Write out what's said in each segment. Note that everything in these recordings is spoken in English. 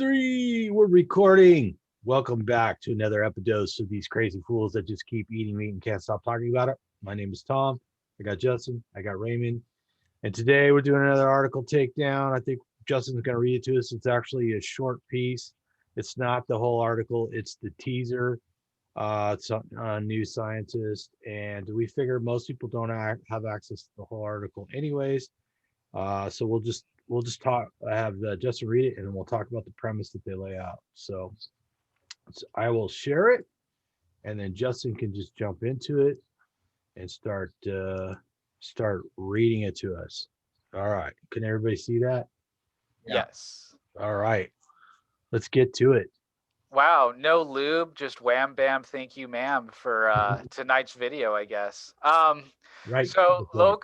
3, we're recording. Welcome back to another episode of these crazy fools that just keep eating meat and can't stop talking about it. My name is Tom. I got Justin. I got Raymond. And today we're doing another article takedown. I think Justin's going to read it to us. It's actually a short piece. It's not the whole article. It's the teaser. It's on NewScientis. And we figure most people don't have access to the whole article anyways. So we'll just talk. I have Justin read it, and then we'll talk about the premise that they lay out. So I will share it, and then Justin can just jump into it and start reading it to us. All right. Can everybody see that? Yeah. Yes. All right. Let's get to it. Wow, no lube, just wham bam, thank you, ma'am, for tonight's video, I guess. Right. So low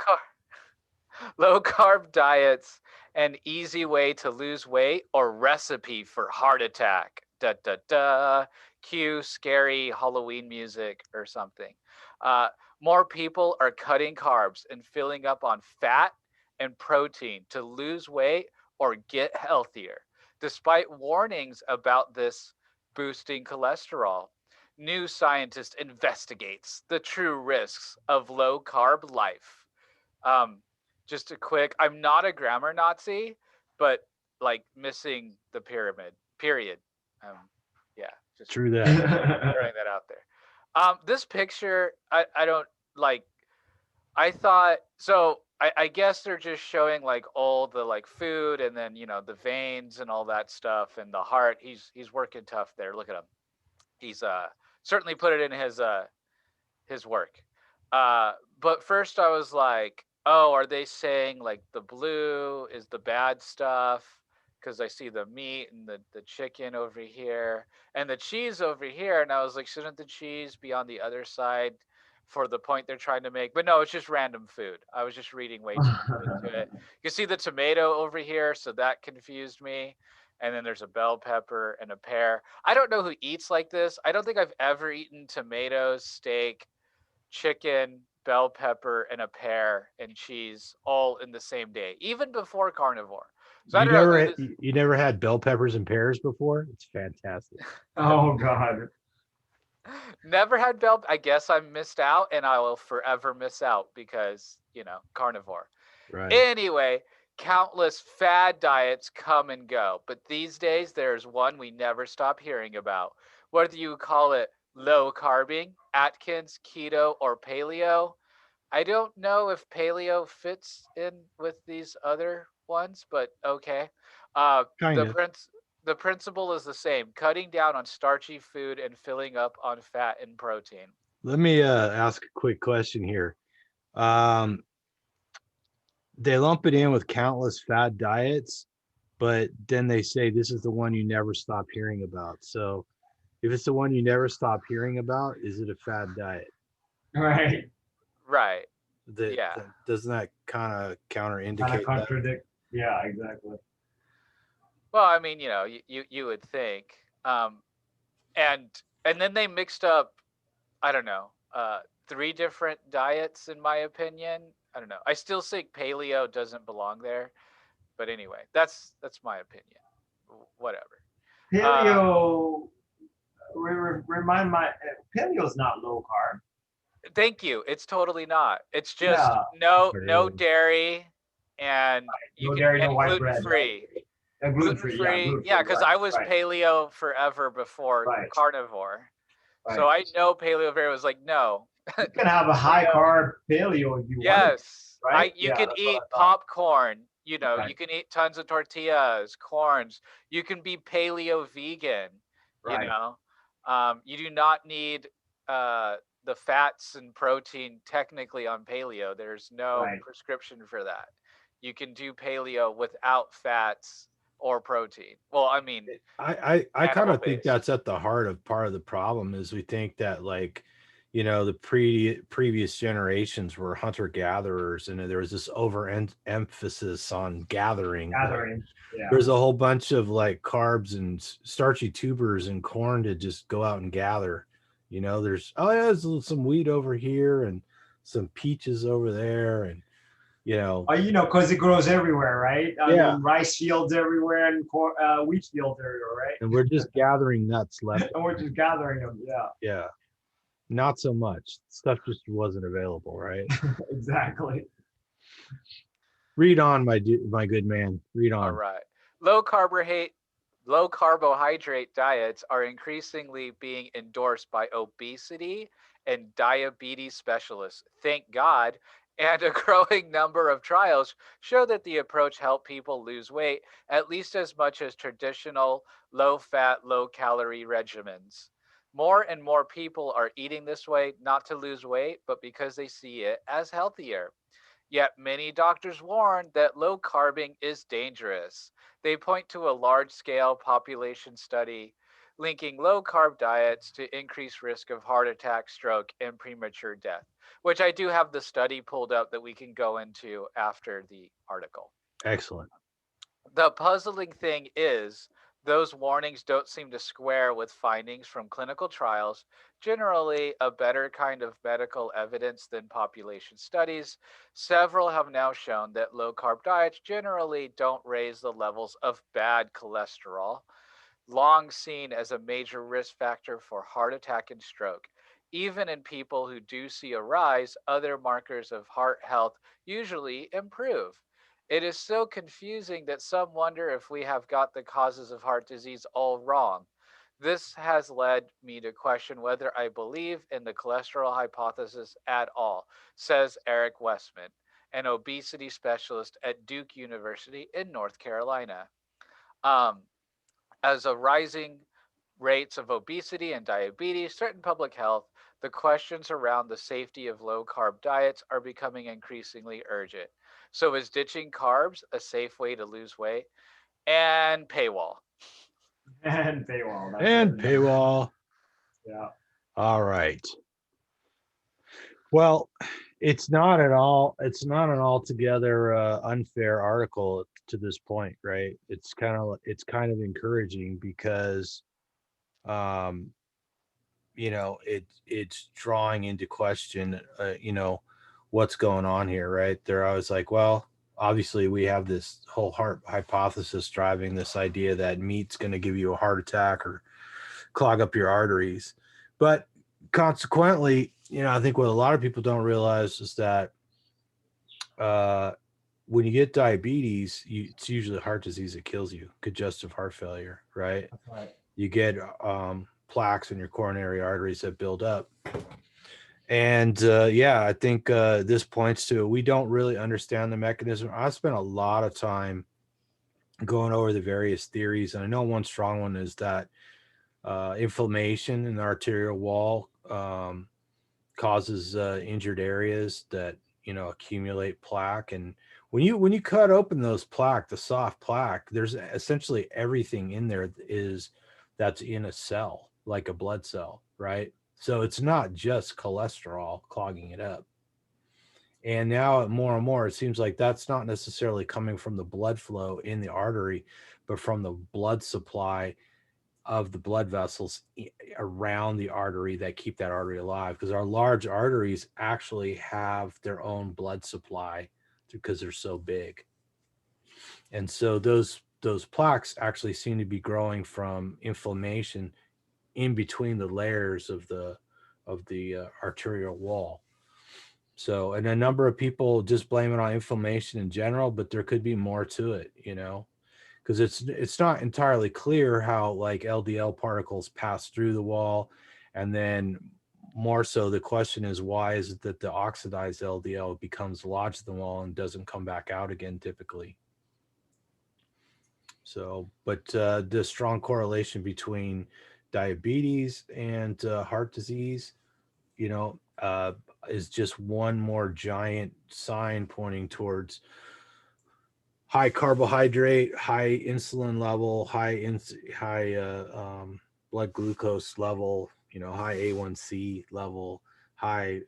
carb diets, an easy way to lose weight or recipe for heart attack. Da da da. Cue scary Halloween music or something. More people are cutting carbs and filling up on fat and protein to lose weight or get healthier, despite warnings about this boosting cholesterol. NewScientis investigates the true risks of low carb life. Just a quick, I'm not a grammar Nazi, but like missing the pyramid, period. Yeah, just True that. throwing that out there. This picture, I don't like, I thought, so I guess they're just showing like all the like food and then, you know, the veins and all that stuff and the heart. He's working tough there. Look at him. He's certainly put it in his work. But first I was like, oh, are they saying like the blue is the bad stuff? Because I see the meat and the chicken over here and the cheese over here. And I was like, shouldn't the cheese be on the other side for the point they're trying to make? But no, it's just random food. I was just reading way too much into it. You see the tomato over here, so that confused me. And then there's a bell pepper and a pear. I don't know who eats like this. I don't think I've ever eaten tomatoes, steak, chicken, bell pepper, and a pear and cheese all in the same day, even before carnivore. So You never had bell peppers and pears before? It's fantastic. Oh God. Never had bell. I guess I missed out, and I will forever miss out because, you know, carnivore. Right. Anyway, countless fad diets come and go, but these days there's one we never stop hearing about. Whether you call it low carbing, Atkins, keto, or paleo, I don't know if paleo fits in with these other ones, but okay. Kind of. The principle is the same: cutting down on starchy food and filling up on fat and protein. Let me ask a quick question here. They lump it in with countless fad diets, but then they say this is the one you never stop hearing about. So if it's the one you never stop hearing about, is it a fad diet? Right. Right. Yeah. Doesn't that kind of counterindicate Kind of that? contradict. Yeah, exactly. Well, I mean, you know, you would think, and then they mixed up, I don't know, 3 different diets in my opinion. I don't know. I still think paleo doesn't belong there, but anyway, that's my opinion. Whatever. Paleo. Remind my paleo's not low carb. Thank you. It's totally not. It's just no dairy, and you No can dairy, no and white gluten bread. free. Gluten free. Yeah, because I was right. paleo forever before Right. carnivore. Right. So I know paleo very was like, no. You can have a high carb paleo if you want. Yes. Right? You can eat popcorn, you know, Right. you can eat tons of tortillas, corns. You can be paleo vegan, Right. you know. You do not need the fats and protein technically on paleo. There's no prescription for that. You can do paleo without fats or protein. Well, I mean, I kind of think that's at the heart of part of the problem is we think that, like, you know, the previous generations were hunter gatherers and there was this emphasis on gathering. Yeah. There's a whole bunch of like carbs and starchy tubers and corn to just go out and gather. You know, there's some wheat over here and some peaches over there, and you know, You know, because it grows everywhere, right? I Yeah. mean, rice fields everywhere and wheat fields everywhere, right? and we're just gathering nuts left. And we're just gathering them. Yeah, Yeah, not so much. Stuff just wasn't available, right? exactly. Read on, my good man. Read All on. right. Low carbohydrate diets are increasingly being endorsed by obesity and diabetes specialists. Thank God. And a growing number of trials show that the approach helped people lose weight at least as much as traditional low fat, low calorie regimens. More and more people are eating this way not to lose weight, but because they see it as healthier. Yet many doctors warn that low carbing is dangerous. They point to a large scale population study linking low carb diets to increased risk of heart attack, stroke, and premature death, which I do have the study pulled up that we can go into after the article. Excellent. The puzzling thing is, those warnings don't seem to square with findings from clinical trials, generally a better kind of medical evidence than population studies. Several have now shown that low carb diets generally don't raise the levels of bad cholesterol, long seen as a major risk factor for heart attack and stroke. Even in people who do see a rise, other markers of heart health usually improve. It is so confusing that some wonder if we have got the causes of heart disease all wrong. This has led me to question whether I believe in the cholesterol hypothesis at all, says Eric Westman, an obesity specialist at Duke University in North Carolina. Um, as a rising rates of obesity and diabetes threaten public health, the questions around the safety of low carb diets are becoming increasingly urgent. So, is ditching carbs a safe way to lose weight? And paywall. And paywall. That's And it. paywall. Yeah. All right. Well, it's not at all. It's not an altogether unfair article to this point, right? It's kind of encouraging because, um, it's drawing into question, what's going on here, right? They're always like, well, obviously we have this whole heart hypothesis driving this idea that meat's going to give you a heart attack or clog up your arteries, but consequently, I think what a lot of people don't realize is that uh, when you get diabetes, it's usually heart disease that kills you, congestive heart failure, right? That's right. You get plaques in your coronary arteries that build up. And yeah, I think this points to we don't really understand the mechanism. I spent a lot of time going over the various theories, and I know one strong one is that inflammation in the arterial wall causes injured areas that accumulate plaque. And when you cut open those plaque, the soft plaque, there's essentially everything in there that's in a cell, like a blood cell, right? So it's not just cholesterol clogging it up. And now more and more, it seems like that's not necessarily coming from the blood flow in the artery, but from the blood supply of the blood vessels around the artery that keep that artery alive, because our large arteries actually have their own blood supply because they're so big. And so those plaques actually seem to be growing from inflammation in between the layers of the arterial wall. So, and a number of people just blame it on inflammation in general, but there could be more to it, because it's not entirely clear how like LDL particles pass through the wall. And then more so, the question is, why is it that the oxidized LDL becomes lodged in the wall and doesn't come back out again typically? So, but the strong correlation between diabetes and heart disease, is just one more giant sign pointing towards high carbohydrate, high insulin level, high blood glucose level, high A1C level, high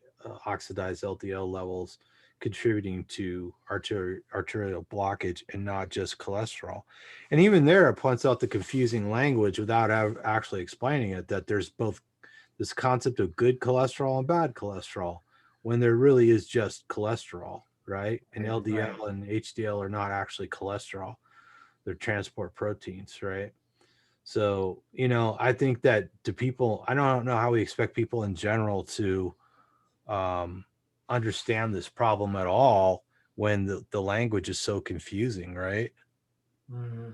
oxidized LDL levels, contributing to arterial blockage and not just cholesterol. And even there, it points out the confusing language without actually explaining it, that there's both this concept of good cholesterol and bad cholesterol, when there really is just cholesterol, right? And Right, LDL right. and HDL are not actually cholesterol; they're transport proteins, right? So, I think that to people, I don't know how we expect people in general to um, understand this problem at all when the language is so confusing, right? Mm-hmm.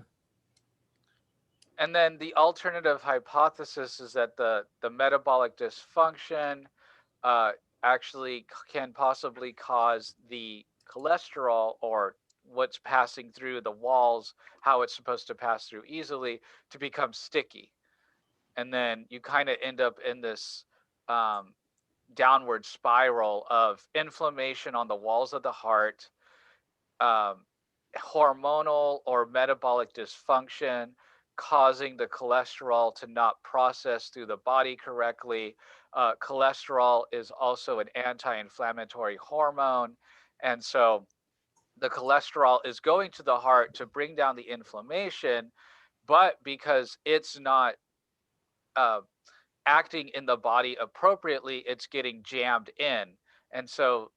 And then the alternative hypothesis is that the metabolic dysfunction uh, actually can possibly cause the cholesterol, or what's passing through the walls, how it's supposed to pass through easily, to become sticky. And then you kind of end up in this um, downward spiral of inflammation on the walls of the heart, um, hormonal or metabolic dysfunction causing the cholesterol to not process through the body correctly. Cholesterol is also an anti inflammatory hormone. And so the cholesterol is going to the heart to bring down the inflammation, but because it's not uh, acting in the body appropriately, it's getting jammed in. And so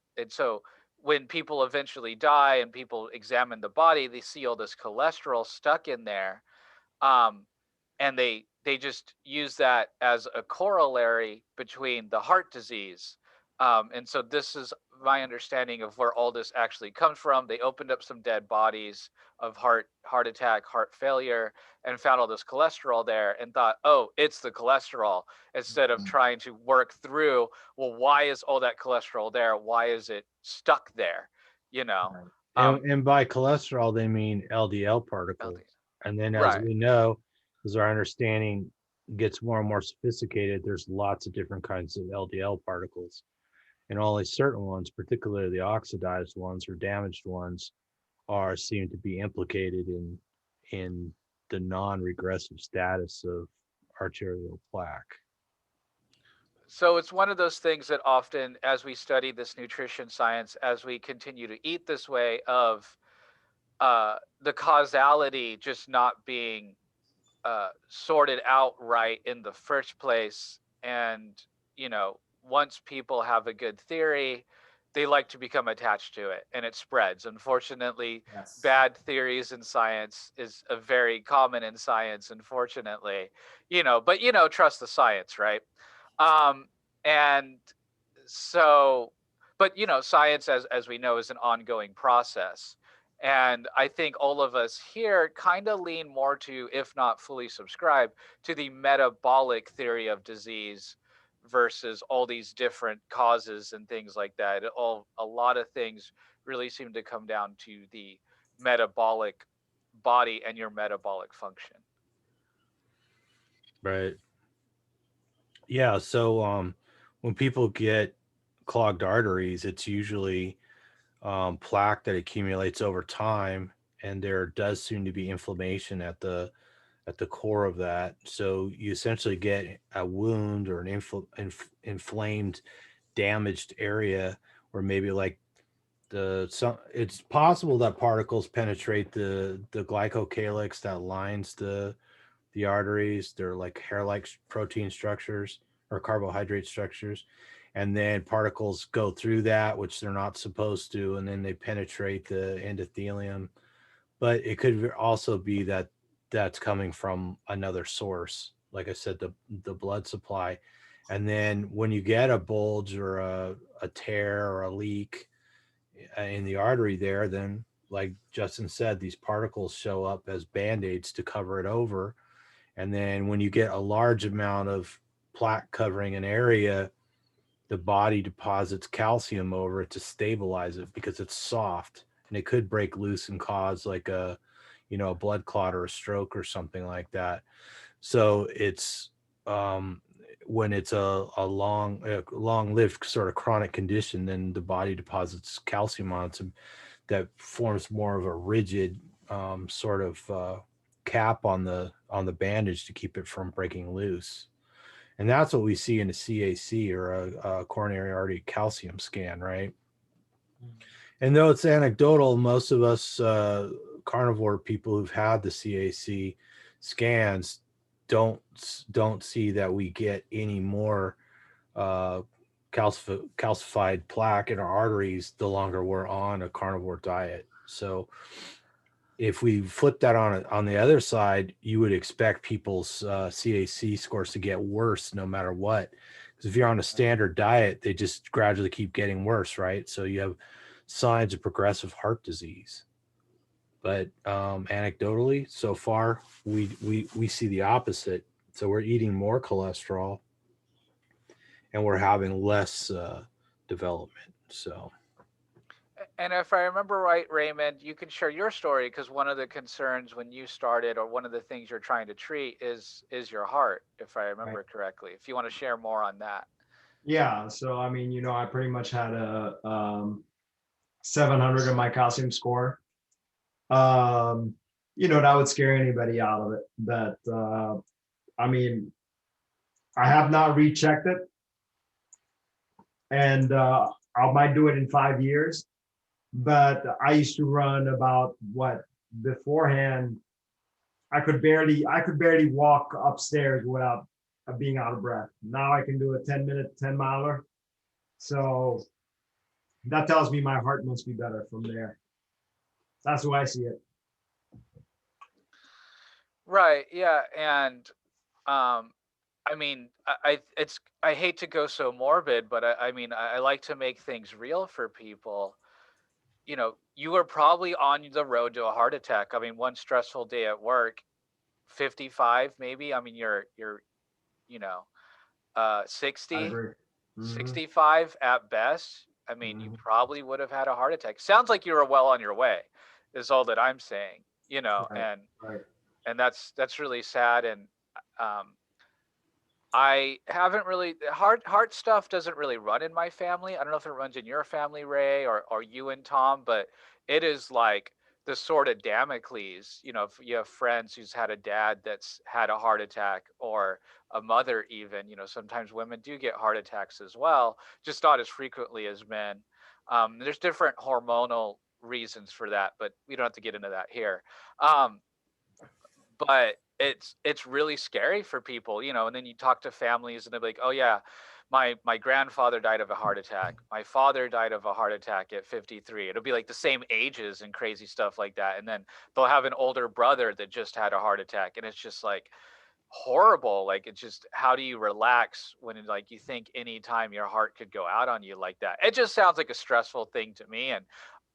when people eventually die and people examine the body, they see all this cholesterol stuck in there. Um, and they just use that as a corollary between the heart disease. And so this is my understanding of where all this actually comes from. They opened up some dead bodies of heart attack, heart failure, and found all this cholesterol there and thought, oh, it's the cholesterol, instead of trying to work through, well, why is all that cholesterol there? Why is it stuck there? You know, Right. um, And by cholesterol, they mean LDL particles. LD. And then, as Right. we know, as our understanding gets more and more sophisticated, there's lots of different kinds of LDL particles. And only certain ones, particularly the oxidized ones or damaged ones, are seen to be implicated in the non-regressive status of arterial plaque. So it's one of those things that often, as we study this nutrition science, as we continue to eat this way, of the causality just not being sorted out right in the first place. And, once people have a good theory, they like to become attached to it and it spreads. Unfortunately, Yes. bad theories in science is a very common in science, unfortunately, but, trust the science, right? Um, and so, but, science, as we know, is an ongoing process. And I think all of us here kind of lean more to, if not fully subscribe to, the metabolic theory of disease versus all these different causes and things like that. A lot of things really seem to come down to the metabolic body and your metabolic function. Right. Yeah. So when people get clogged arteries, it's usually plaque that accumulates over time, and there does seem to be inflammation at the core of that. So you essentially get a wound or an inflamed, damaged area, or maybe like it's possible that particles penetrate the glycocalyx that lines the arteries. They're like hair-like protein structures or carbohydrate structures. And then particles go through that, which they're not supposed to, and then they penetrate the endothelium. But it could also be that that's coming from another source. Like I said, the blood supply. And then when you get a bulge or a tear or a leak in the artery there, then like Justin said, these particles show up as band-aids to cover it over. And then when you get a large amount of plaque covering an area, the body deposits calcium over it to stabilize it because it's soft, and it could break loose and cause like a blood clot or a stroke or something like that. So it's um, when it's a long-lived sort of chronic condition, then the body deposits calcium on it that forms more of a rigid sort of cap on the bandage to keep it from breaking loose. And that's what we see in a CAC, or a coronary artery calcium scan, right? And though it's anecdotal, most of us carnivore people who've had the CAC scans don't see that we get any more uh, calcified plaque in our arteries the longer we're on a carnivore diet. So if we flip that on the other side, you would expect people's CAC scores to get worse no matter what. Because if you're on a standard diet, they just gradually keep getting worse, right? So you have signs of progressive heart disease. But anecdotally, so far, we see the opposite. So we're eating more cholesterol, and we're having less development. So And if I remember right, Raymond, you can share your story, because one of the concerns when you started, or one of the things you're trying to treat, is your heart, if I Right. remember correctly. If you want to share more on that. Yeah. So I mean, I pretty much had a 700 in my calcium score. Um, that would scare anybody out of it. But I mean, I have not rechecked it, and I might do it in 5 years. But I used to run about what beforehand. I could barely walk upstairs without being out of breath. Now I can do a 10-minute 10 miler. So that tells me my heart must be better from there. That's the way I see it. Right. Yeah. And I mean, I hate to go so morbid, but I mean, I like to make things real for people. You were probably on the road to a heart attack. I mean, one stressful day at work, 55 maybe. I mean, you're you know, I 60, agree. Hmm. 65 at best. I mean, you Hmm. probably would have had a heart attack. Sounds like you were well on your way, is all that I'm saying. Right. And Right. that's really sad. And um, I haven't really, heart stuff doesn't really run in my family. I don't know if it runs in your family, Ray, or you and Tom, but it is like the sword of Damocles. If you have friends who's had a dad that's had a heart attack, or a mother even, sometimes women do get heart attacks as well, just not as frequently as men. There's different hormonal reasons for that, but we don't have to get into that here. Um, but it's really scary for people, and then you talk to families and they're like, oh yeah, my grandfather died of a heart attack, my father died of a heart attack at 53. It'll be like the same ages and crazy stuff like that, and then they'll have an older brother that just had a heart attack, and it's just like horrible. Like, it's just, how do you relax when like you think anytime your heart could go out on you like that? It just sounds like a stressful thing to me. And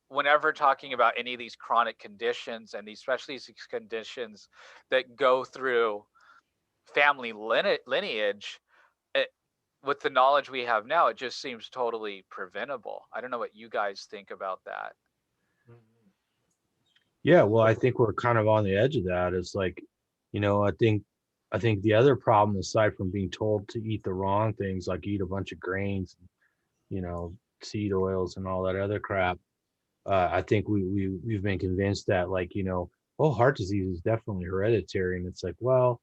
whenever talking about any of these chronic conditions, and especially these conditions that go through family lineage, it, with the knowledge we have now, it just seems totally preventable. I don't know what you guys think about that. yeah, well, I think we're kind of on the edge of that. It's like, I think the other problem, aside from being told to eat the wrong things, like eat a bunch of grains, you know, seed oils and all that other crap, I think we've been convinced that, like, oh, heart disease is definitely hereditary, and it's like, well,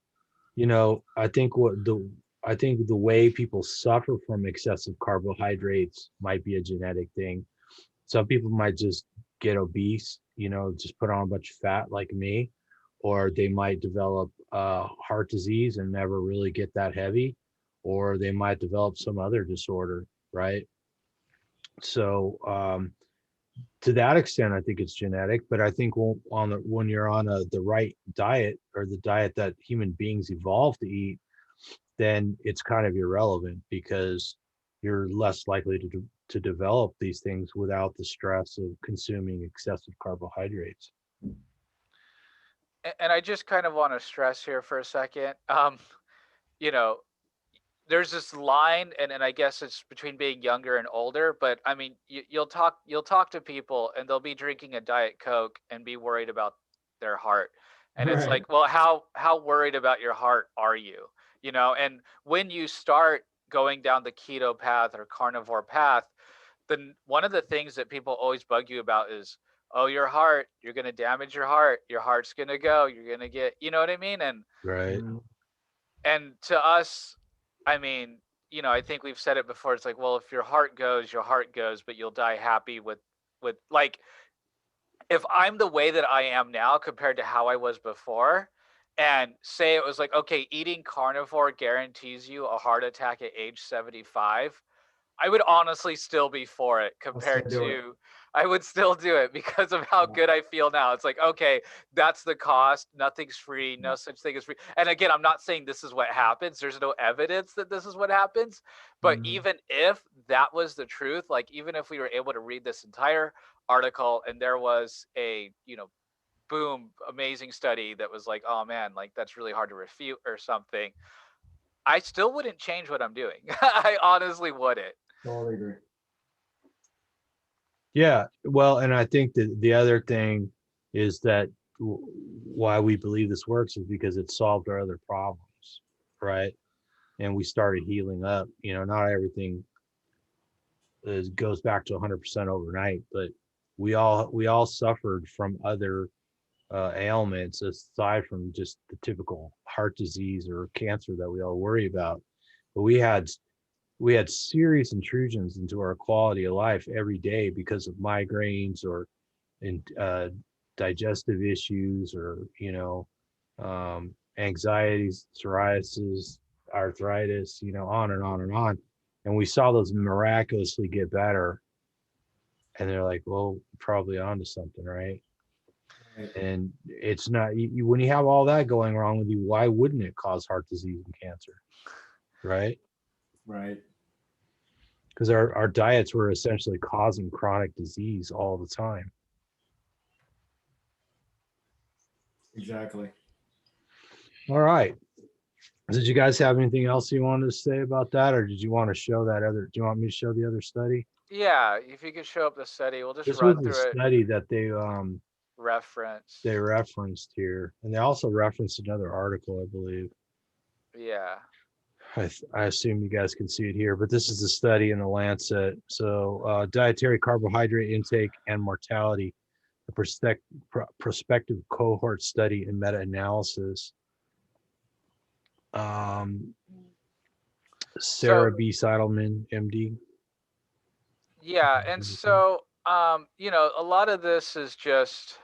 I think the way people suffer from excessive carbohydrates might be a genetic thing. Some people might just get obese, just put on a bunch of fat like me, or they might develop heart disease and never really get that heavy, or they might develop some other disorder, right? So to that extent, I think it's genetic, but I think when you're on the right diet, or the diet that human beings evolved to eat, then it's kind of irrelevant, because you're less likely to develop these things without the stress of consuming excessive carbohydrates. And I just kind of want to stress here for a second. You know, there's this line, and I guess it's between being younger and older, but I mean, you'll talk to people and they'll be drinking a Diet Coke and be worried about their heart. And it's Right. like, well, how worried about your heart are you? And when you start going down the keto path or carnivore path, then one of the things that people always bug you about is, oh, your heart, you're going to damage your heart's going to go, you're going to get, you know what I mean? And Right. Mhm. and to us, I mean, I think we've said it before. It's like, well, if your heart goes, your heart goes, but you'll die happy with like, if I'm the way that I am now compared to how I was before, and say it was like, okay, eating carnivore guarantees you a heart attack at age 75, I would honestly still be for it compared do it. to, I would still do it because of how good I feel now. It's like, okay, that's the cost. Nothing's free. No such thing as free. And again, I'm not saying this is what happens. There's no evidence that this is what happens. But even if that was the truth, like even if we were able to read this entire article and there was a, boom, amazing study that was like, oh man, like that's really hard to refute or something, I still wouldn't change what I'm doing. I honestly wouldn't. Totally agree. Yeah, well, and I think that the other thing is that why we believe this works is because it solved our other problems, right? And we started healing up. Not everything goes back to 100% overnight, but we all suffered from other ailments aside from just the typical heart disease or cancer that we all worry about. But we had serious intrusions into our quality of life every day because of migraines or digestive issues or anxieties, psoriasis, arthritis, on and on and on. And we saw those miraculously get better. And they're like, well, probably onto something, right? And it's not when you have all that going wrong with you, why wouldn't it cause heart disease and cancer, right? Right. Because our diets were essentially causing chronic disease all the time. Exactly. All right. Did you guys have anything else you wanted to say about that, or did you want to show that other? Do you want me to show the other study? Yeah, if you could show up the study, we'll just This run was the through it. study that they Reference. referenced here, and they also referenced another article, I believe. Yeah. I assume you guys can see it here, but this is the study in the Lancet. So dietary carbohydrate intake and mortality, a prospective cohort study and meta-analysis. Sarah B. Seidelman, MD. Yeah, and so a lot of this is just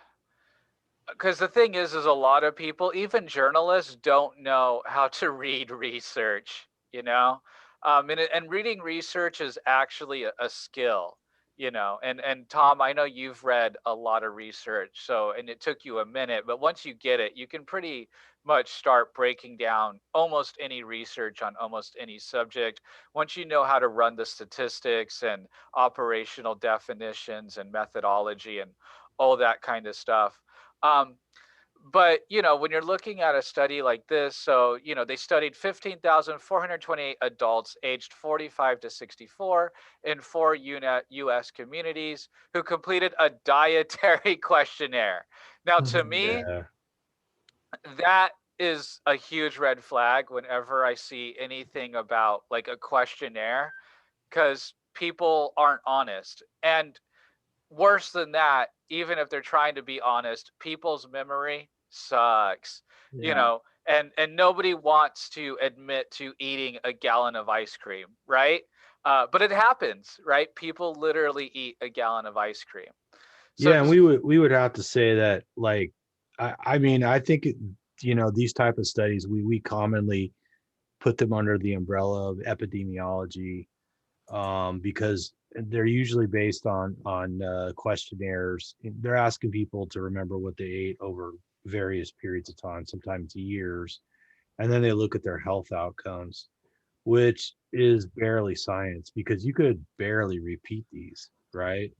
because the thing is a lot of people, even journalists, don't know how to read research, and reading research is actually a skill, and Tom, I know you've read a lot of research, and it took you a minute, but once you get it, you can pretty much start breaking down almost any research on almost any subject once you know how to run the statistics and operational definitions and methodology and all that kind of stuff. um, but when you're looking at a study like this, so they studied 15,428 adults aged 45 to 64 in 4 US communities who completed a dietary questionnaire. Now, to me, Yeah. that is a huge red flag whenever I see anything about like a questionnaire, because people aren't honest. And worse than that, even if they're trying to be honest, people's memory sucks. Yeah. And nobody wants to admit to eating a gallon of ice cream, right? But it happens, right? People literally eat a gallon of ice cream. So Yeah, and we would have to say that, like, I mean, I think these type of studies we commonly put them under the umbrella of epidemiology, because they're usually based on questionnaires. They're asking people to remember what they ate over various periods of time, sometimes years, and then they look at their health outcomes, which is barely science because you could barely repeat these, right?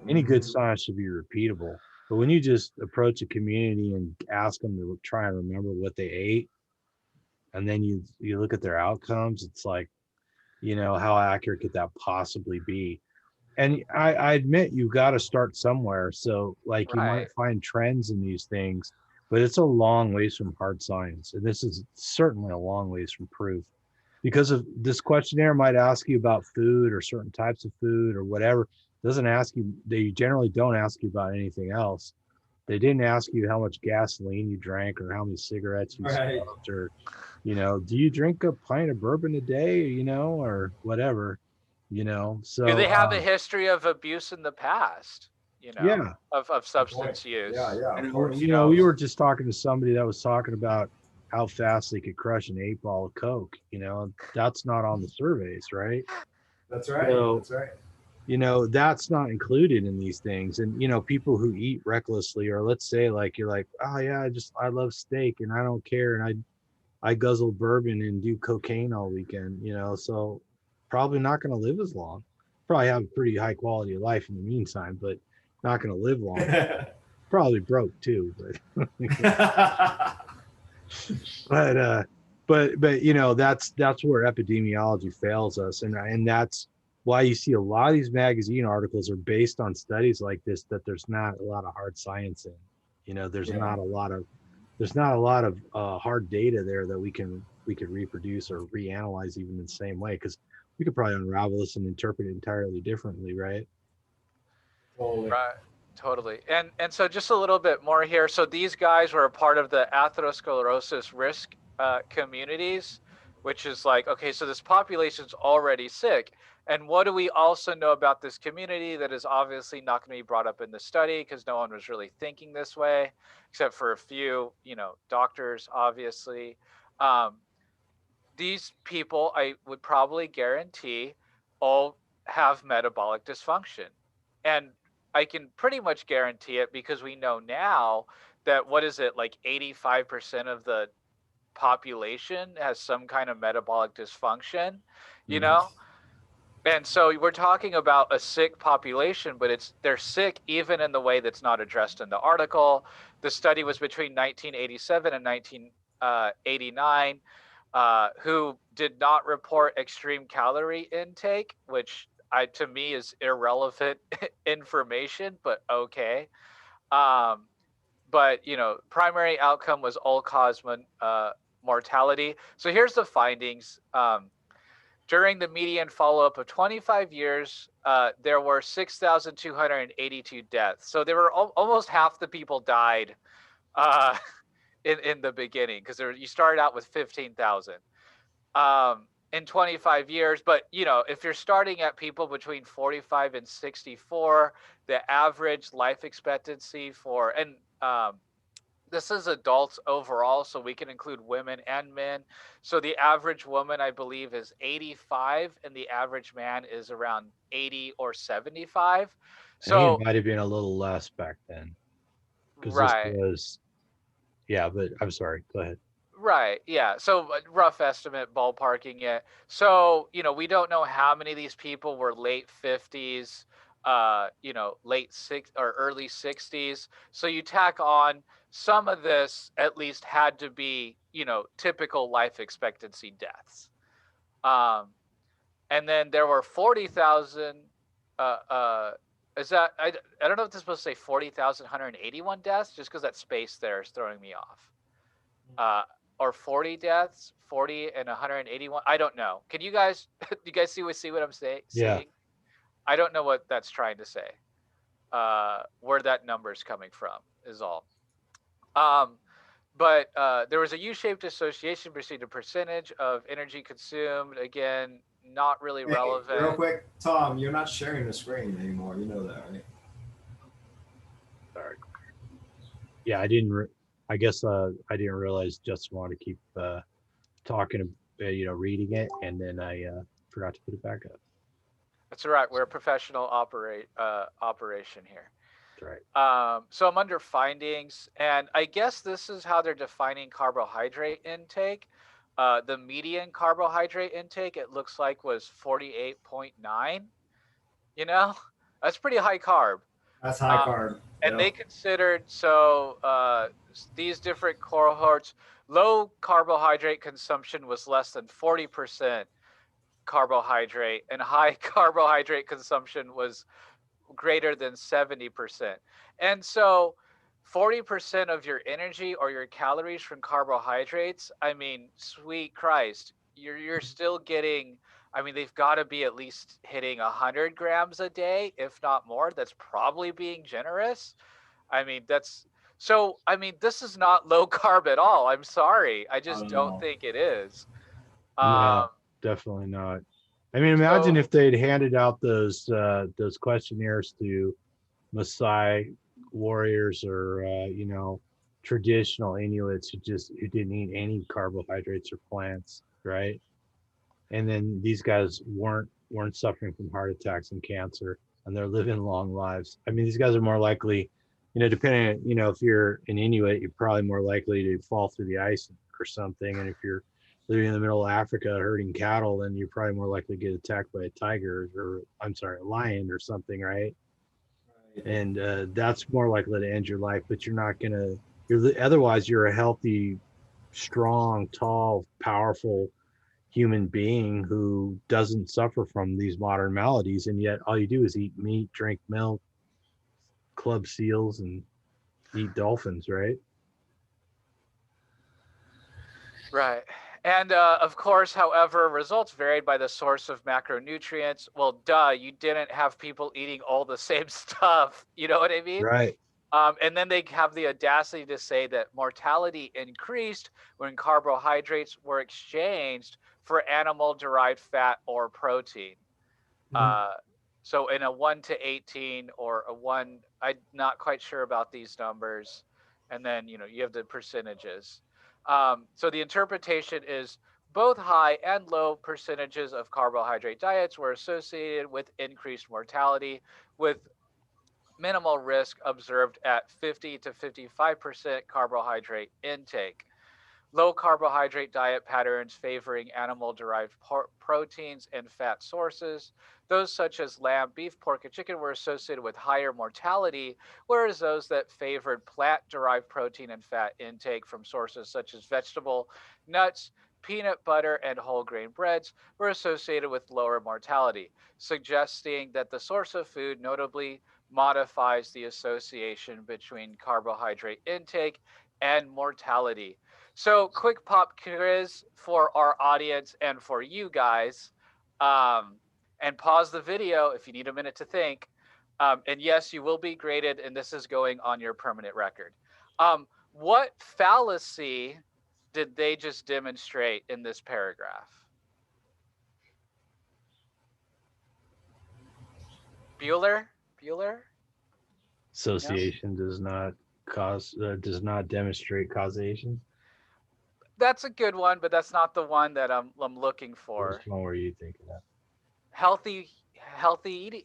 Any good science should be repeatable. But when you just approach a community and ask them to try and remember what they ate, and then you look at their outcomes, it's like, how accurate could that possibly be? And I admit you got to start somewhere. So like you right. might find trends in these things, but it's a long ways from hard science. And this is certainly a long ways from proof, because of this questionnaire might ask you about food or certain types of food or whatever. Doesn't ask you, they generally don't ask you about anything else. They didn't ask you how much gasoline you drank or how many cigarettes you Right. smoked, or do you drink a pint of bourbon a day, or whatever, Do so they have a history of abuse in the past, yeah. of substance use? Yeah, of And course. we were just talking to somebody that was talking about how fast they could crush an 8-ball of Coke. That's not on the surveys, right? That's right. So, That's right. that's not included in these things. And, people who eat recklessly, or let's say like, you're like, oh yeah, I love steak and I don't care. And I guzzle bourbon and do cocaine all weekend, so probably not going to live as long. Probably have a pretty high quality of life in the meantime, but not going to live long. Probably broke too, but but that's where epidemiology fails us, and that's why you see a lot of these magazine articles are based on studies like this, that there's not a lot of hard science in. There's Yeah. not a lot of hard data there that we could reproduce or reanalyze even in the same way, because we could probably unravel this and interpret it entirely differently, right? Totally. Right. Totally. And so just a little bit more here. So these guys were a part of the atherosclerosis risk communities, which is like, okay, so this population's already sick. And what do we also know about this community that is obviously not going to be brought up in the study, because no one was really thinking this way, except for a few, doctors, obviously. Um, these people, I would probably guarantee, all have metabolic dysfunction. And I can pretty much guarantee it because we know now that, what is it, like 85% of the population has some kind of metabolic dysfunction, you Mhm. know? And so we're talking about a sick population, but they're sick even in the way that's not addressed in the article. The study was between 1987 and 1989, who did not report extreme calorie intake, which to me is irrelevant information, but okay. Um, but primary outcome was all-cause mortality. So here's the findings. During the median follow-up of 25 years, there were 6,282 deaths. So there were almost half the people died uh, in the beginning, because you started out with 15,000 in 25 years. But if you're starting at people between 45 and 64, the average life expectancy and this is adults overall, so we can include women and men. So the average woman, I believe, is 85, and the average man is around 80 or 75. I think it So might have been a little less back then, because this right. was, yeah, but I'm sorry, go ahead. Right. Yeah. So rough estimate, ballparking it. So, we don't know how many of these people were late 50s, late six or early 60s. So you tack on some of this, at least had to be, typical life expectancy deaths. Um, and then there were 40,000, uh, uh, is that, I don't know if this is supposed to say 40,181 deaths, just because that space there is throwing me off. Or 40 deaths, 40 and 181. I don't know. Can you guys, do you guys see what I'm Yeah. seeing? I don't know what that's trying to say. Where that number is coming from is all. But there was a U-shaped association between the percentage of energy consumed. Again, not really Hey, real relevant. quick, Tom, you're not sharing the screen anymore. You know that, right? Sorry. Yeah, I guess I didn't realize Justin wanted to keep talking, reading it, and then I forgot to put it back up. That's all right. We're a professional operation here. That's right. So I'm under findings, and I guess this is how they're defining carbohydrate intake. The median carbohydrate intake, it looks like, was 48.9. That's pretty high carb. That's high Uh, carb. and Yeah. they considered, these different cohorts, low carbohydrate consumption was less than 40% carbohydrate, and high carbohydrate consumption was greater than 70%. And so 40% of your energy or your calories from carbohydrates, I mean, sweet Christ, you're still getting, I mean, they've got to be at least hitting 100 grams a day, if not more. That's probably being generous. I mean, this is not low carb at all. I'm sorry. I I just don't don't know. think it is. Um, No, definitely not. I mean, imagine so if they'd handed out those questionnaires to Maasai warriors, or traditional Inuits who didn't eat any carbohydrates or plants, right? And then these guys weren't weren't suffering from heart attacks and cancer, and they're living long lives. I mean, these guys are more likely, depending on, if you're an Inuit, you're probably more likely to fall through the ice or something. And if you're living in the middle of Africa herding cattle, then you're probably more likely to get attacked by a tiger or, I'm sorry, a lion or something, right? And that's more likely to end your life, but you're not going to, otherwise you're a healthy, strong, tall, powerful human being who doesn't suffer from these modern maladies. And yet all you do is eat meat, drink milk, club seals, and eat dolphins, right? Right. And of course, however, results varied by the source of macronutrients. Well, duh, you didn't have people eating all the same stuff. You know what I mean? Right. And then they have the audacity to say that mortality increased when carbohydrates were exchanged for animal-derived fat or protein. So in a 1 to 18 or a 1, I'm not quite sure about these numbers. And then, you have the percentages. So the interpretation is both high and low percentages of carbohydrate diets were associated with increased mortality, with minimal risk observed at 50 to 55% carbohydrate intake. Low carbohydrate diet patterns favoring animal-derived proteins and fat sources, those such as lamb, beef, pork, and chicken, were associated with higher mortality, whereas those that favored plant-derived protein and fat intake from sources such as vegetable, nuts, peanut butter, and whole grain breads were associated with lower mortality, suggesting that the source of food notably modifies the association between carbohydrate intake and mortality. So, quick pop quiz for our audience and for you guys. And pause the video if you need a minute to think. And yes, you will be graded, and this is going on your permanent record. What fallacy did they just demonstrate in this paragraph? Bueller? Association does not demonstrate causation. That's a good one, but that's not the one that I'm looking for. Which one were you thinking of? Healthy Healthy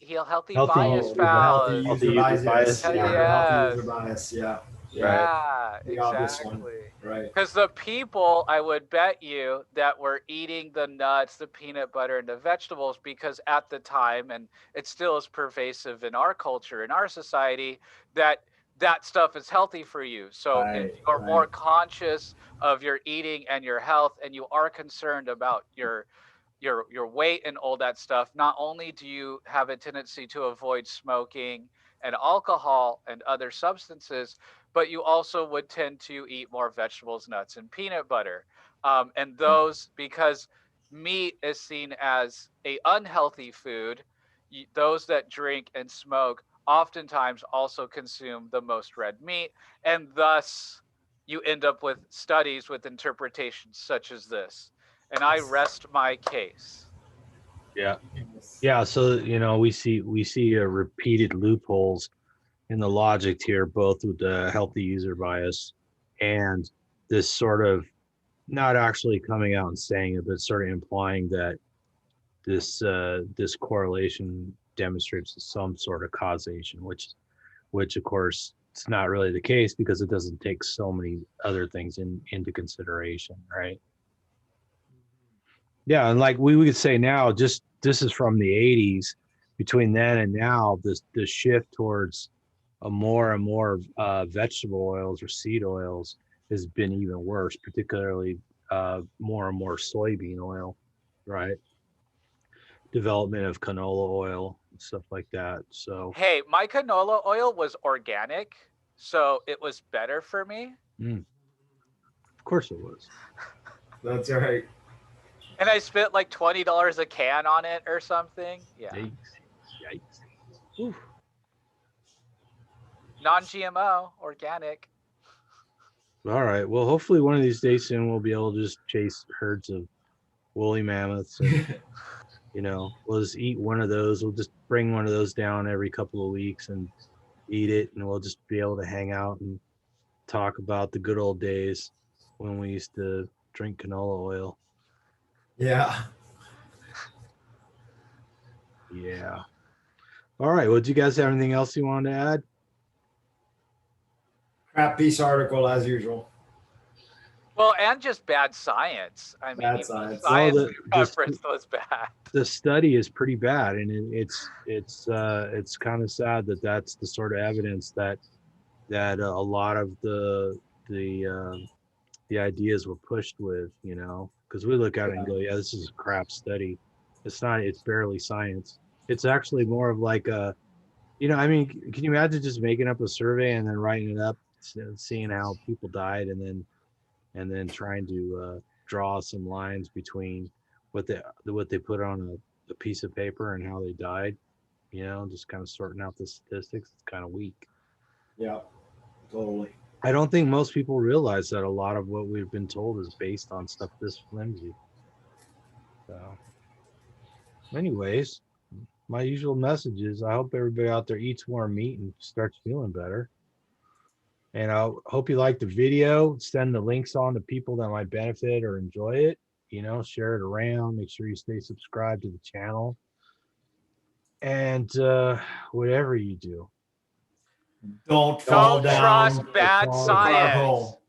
bias user- fallacy. healthy user bias. Yeah, Yeah. healthy user bias. Yeah. Yeah, The obvious one. exactly. Right. Because the people, I would bet you, that were eating the nuts, the peanut butter, and the vegetables, because at the time, and it still is pervasive in our culture, in our society, that stuff is healthy for you. So if you're more conscious of your eating and your health, and you are concerned about your weight and all that stuff, not only do you have a tendency to avoid smoking and alcohol and other substances, but you also would tend to eat more vegetables, nuts, and peanut butter. And those, because meat is seen as a unhealthy food, those that drink and smoke oftentimes also consume the most red meat, and thus you end up with studies with interpretations such as this. And I rest my case. Yeah. So we see repeated loopholes in the logic here, both with the healthy user bias and this sort of not actually coming out and saying it, but sort of implying that this correlation demonstrates some sort of causation, which of course it's not really the case because it doesn't take so many other things into consideration, right? Yeah, and like we could say now, just this is from the 80s. Between then and now, the shift towards a more and more vegetable oils or seed oils has been even worse, particularly more and more soybean oil, right? Development of canola oil and stuff like that. So Hey, my canola oil was organic, so it was better for me. of course it was. That's right. And I spent like $20 a can on it or something. Yeah. Yikes. Oof. Non-GMO, organic. All right. Well, hopefully one of these days soon we'll be able to just chase herds of woolly mammoths and we'll just eat one of those. We'll just bring one of those down every couple of weeks and eat it, and we'll just be able to hang out and talk about the good old days when we used to drink canola oil. Yeah. Yeah. All right. Well, do you guys have anything else you wanted to add? Crap piece article as usual. Well, and just bad science. I mean, Bad you know, science. Well, science the, we referenced was bad. the study is pretty bad, and it's kind of sad that that's the sort of evidence that a lot of the ideas were pushed with, you know, because we look at it and go, yeah, this is a crap study. It's not. It's barely science. It's actually more of like a, you know, I mean, can you imagine just making up a survey and then writing it up, seeing how people died, and then trying to draw some lines between what they put on a piece of paper and how they died, you know, just kind of sorting out the statistics. It's kind of weak. Yeah, totally. I don't think most people realize that a lot of what we've been told is based on stuff this flimsy. So anyways, my usual message is I hope everybody out there eats more meat and starts feeling better. And I hope you like the video. Send the links on to people that might benefit or enjoy it. You know, share it around. Make sure you stay subscribed to the channel. And whatever you do, Don't fall Don't down trust the bad Don't fall carb science. hole.